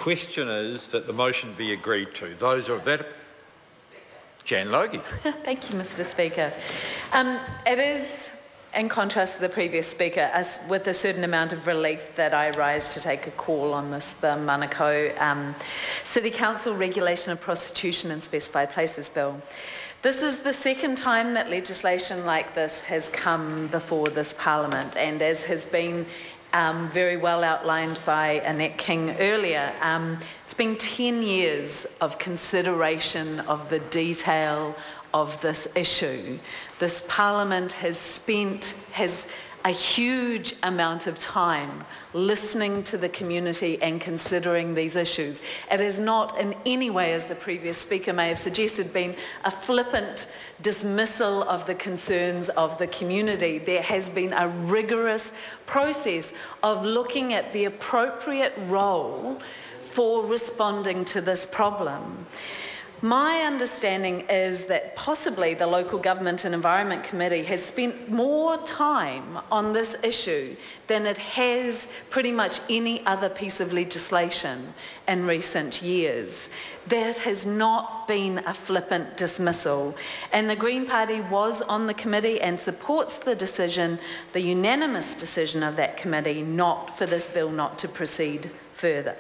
question is that the motion be agreed to. Those are that. Jan Logie. Thank you, Mr. Speaker. It is, in contrast to the previous speaker, with a certain amount of relief that I rise to take a call on this, the Manukau City Council Regulation of Prostitution in Specified Places Bill. This is the second time that legislation like this has come before this Parliament, and as has been very well outlined by Annette King earlier, it's been 10 years of consideration of the detail of this issue. This Parliament has a huge amount of time listening to the community and considering these issues. It has not in any way, as the previous speaker may have suggested, been a flippant dismissal of the concerns of the community. There has been a rigorous process of looking at the appropriate role for responding to this problem. My understanding is that possibly the Local Government and Environment Committee has spent more time on this issue than it has pretty much any other piece of legislation in recent years. That has not been a flippant dismissal. And the Green Party was on the committee and supports the decision, the unanimous decision of that committee, not for this bill not to proceed further.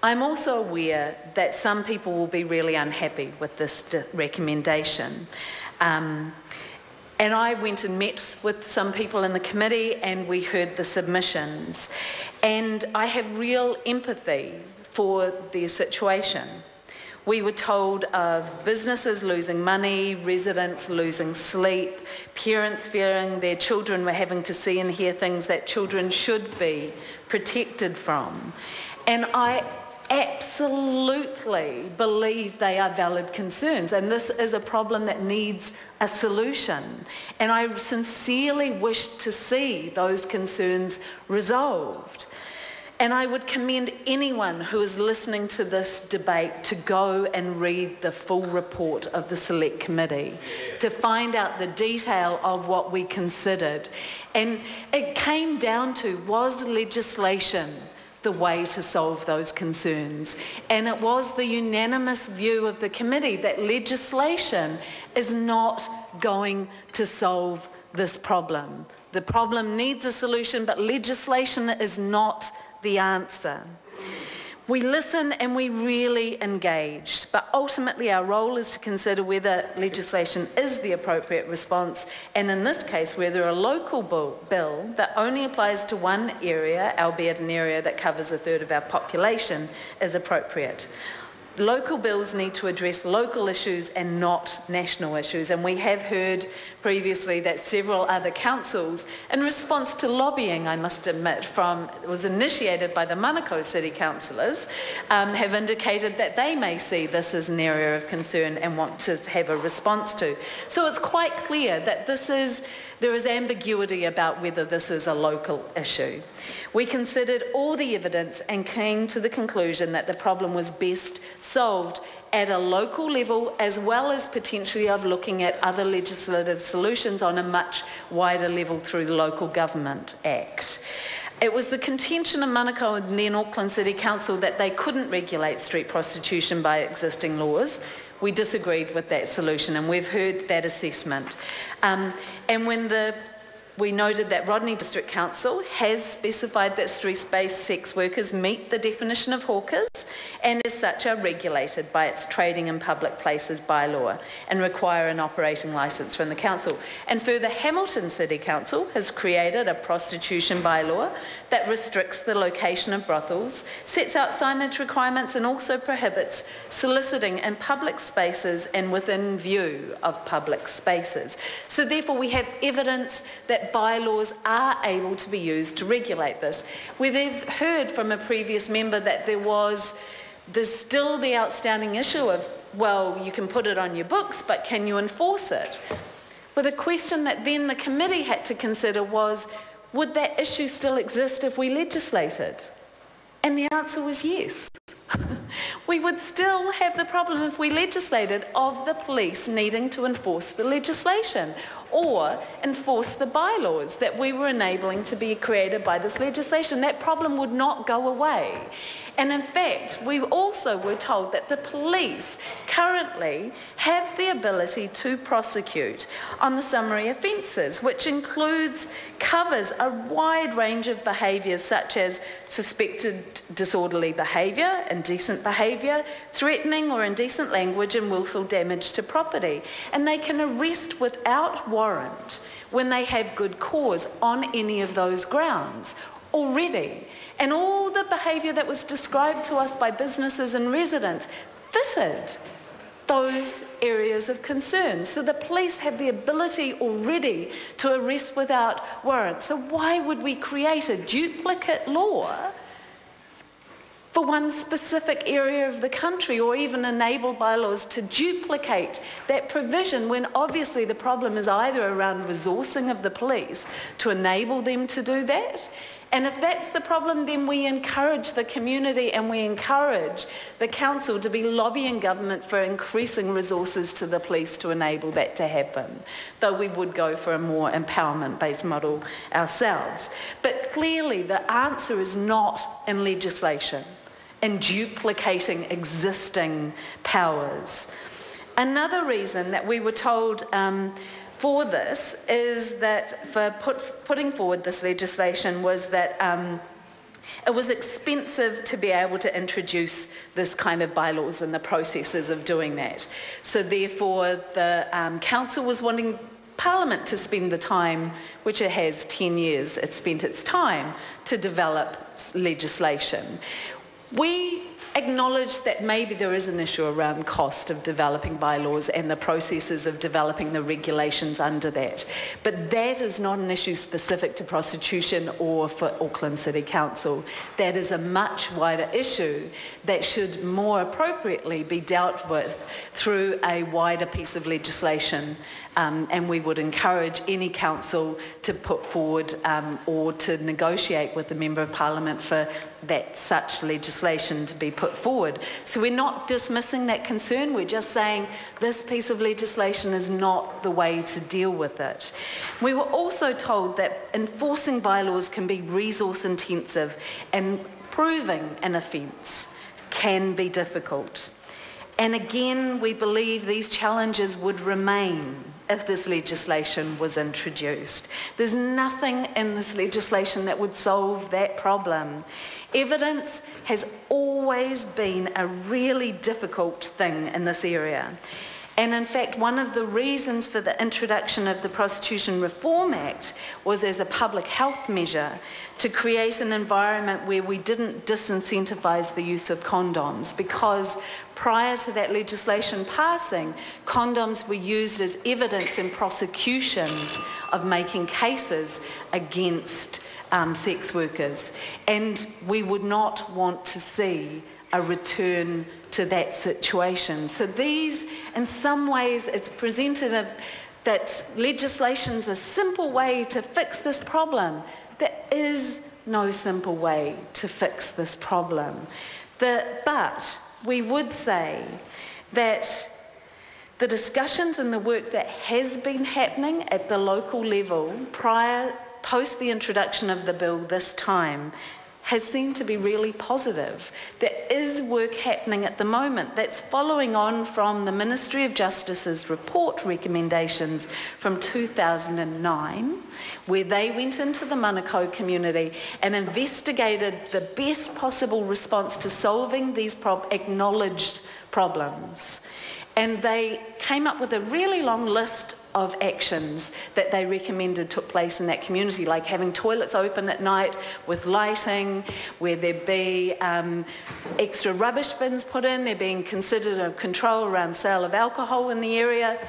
I'm also aware that some people will be really unhappy with this recommendation. And I went and met with some people in the committee and we heard the submissions. And I have real empathy for their situation. We were told of businesses losing money, residents losing sleep, parents fearing their children were having to see and hear things that children should be protected from. And I absolutely believe they are valid concerns, and this is a problem that needs a solution. And I sincerely wish to see those concerns resolved. And I would commend anyone who is listening to this debate to go and read the full report of the Select Committee to find out the detail of what we considered. And it came down to, was legislation the way to solve those concerns? And it was the unanimous view of the committee that legislation is not going to solve this problem. The problem needs a solution, but legislation is not the answer. We listen and we really engaged, but ultimately our role is to consider whether legislation is the appropriate response, and in this case whether a local bill that only applies to one area, albeit an area that covers a third of our population, is appropriate. Local bills need to address local issues and not national issues, and we have heard previously that several other councils, in response to lobbying, I must admit, was initiated by the Manukau City councillors, have indicated that they may see this as an area of concern and want to have a response to. So it's quite clear that there is ambiguity about whether this is a local issue. We considered all the evidence and came to the conclusion that the problem was best solved at a local level, as well as potentially of looking at other legislative solutions on a much wider level through the Local Government Act. It was the contention of Manukau and then Auckland City Council that they couldn't regulate street prostitution by existing laws. We disagreed with that solution, and we've heard that assessment. And we noted that Rodney District Council has specified that street-based sex workers meet the definition of hawkers and as such are regulated by its trading in public places bylaw and require an operating licence from the council. And further, Hamilton City Council has created a prostitution bylaw that restricts the location of brothels, sets out signage requirements and also prohibits soliciting in public spaces and within view of public spaces. So therefore we have evidence that bylaws are able to be used to regulate this. We've heard from a previous member that there's still the outstanding issue of, well, you can put it on your books, but can you enforce it? Well, the question that then the committee had to consider was, would that issue still exist if we legislated? And the answer was yes. We would still have the problem if we legislated of the police needing to enforce the legislation or enforce the bylaws that we were enabling to be created by this legislation. That problem would not go away. And in fact, we also were told that the police currently have the ability to prosecute on the summary offences, which covers a wide range of behaviours such as suspected disorderly behaviour, indecent behaviour, threatening or indecent language and willful damage to property. And they can arrest without warrant when they have good cause on any of those grounds already. And all the behaviour that was described to us by businesses and residents fitted those areas of concern. So the police have the ability already to arrest without warrant. So why would we create a duplicate law for one specific area of the country, or even enable bylaws to duplicate that provision, when obviously the problem is either around resourcing of the police to enable them to do that? And if that's the problem, then we encourage the community and we encourage the council to be lobbying government for increasing resources to the police to enable that to happen, though we would go for a more empowerment-based model ourselves. But clearly the answer is not in legislation, in duplicating existing powers. Another reason that we were told for this is that for putting forward this legislation was that it was expensive to be able to introduce this kind of bylaws and the processes of doing that. So therefore the council was wanting Parliament to spend the time, which it has 10 years, it spent its time to develop legislation. We acknowledge that maybe there is an issue around cost of developing bylaws and the processes of developing the regulations under that. But that is not an issue specific to prostitution or for Auckland City Council. That is a much wider issue that should more appropriately be dealt with through a wider piece of legislation. And we would encourage any council to put forward or to negotiate with the Member of Parliament for that such legislation to be put forward. So we're not dismissing that concern, we're just saying this piece of legislation is not the way to deal with it. We were also told that enforcing bylaws can be resource intensive and proving an offence can be difficult. And again, we believe these challenges would remain if this legislation was introduced. There's nothing in this legislation that would solve that problem. Evidence has always been a really difficult thing in this area. And in fact, one of the reasons for the introduction of the Prostitution Reform Act was as a public health measure to create an environment where we didn't disincentivise the use of condoms, because prior to that legislation passing, condoms were used as evidence in prosecutions of making cases against sex workers. And we would not want to see a return to that situation. So these, in some ways, it's presented that legislation's a simple way to fix this problem. There is no simple way to fix this problem. But we would say that the discussions and the work that has been happening at the local level post the introduction of the bill this time has seemed to be really positive. There is work happening at the moment that's following on from the Ministry of Justice's report recommendations from 2009, where they went into the Manukau community and investigated the best possible response to solving these acknowledged problems. And they came up with a really long list of actions that they recommended took place in that community, like having toilets open at night with lighting, where there be extra rubbish bins put in, there being considered a control around sale of alcohol in the area.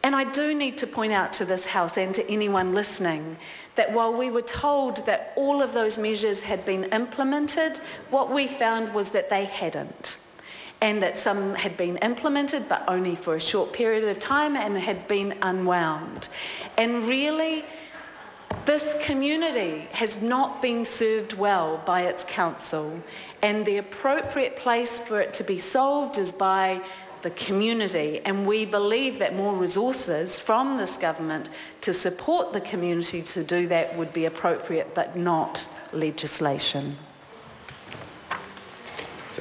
And I do need to point out to this House and to anyone listening that while we were told that all of those measures had been implemented, what we found was that they hadn't. And that some had been implemented, but only for a short period of time, and had been unwound. And really, this community has not been served well by its council, and the appropriate place for it to be solved is by the community. And we believe that more resources from this government to support the community to do that would be appropriate, but not legislation.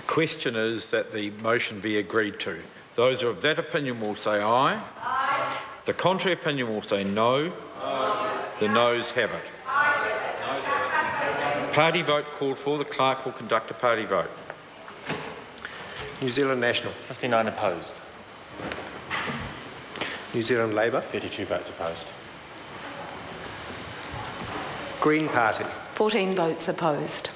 question is that the motion be agreed to. Those who are of that opinion will say aye. Aye. The contrary opinion will say no. Aye. The noes have it. Aye. Party vote called for. The clerk will conduct a party vote. New Zealand National. 59 opposed. New Zealand Labour. 32 votes opposed. Green Party. 14 votes opposed.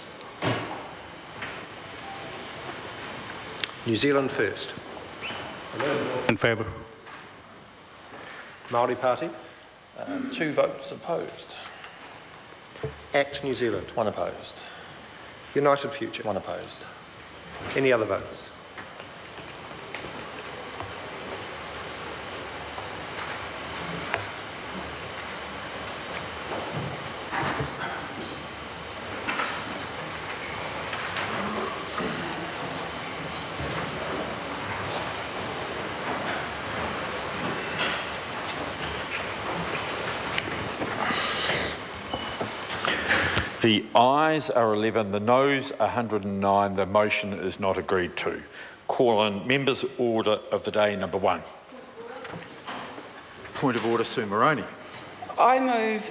New Zealand First. In favour. Māori Party. 2 votes opposed. ACT New Zealand. 1 opposed. United Future. 1 opposed. Any other votes? The ayes are 11, the noes are 109. The motion is not agreed to. Call on members' order of the day number 1. Point of order, Sue Moroney. I move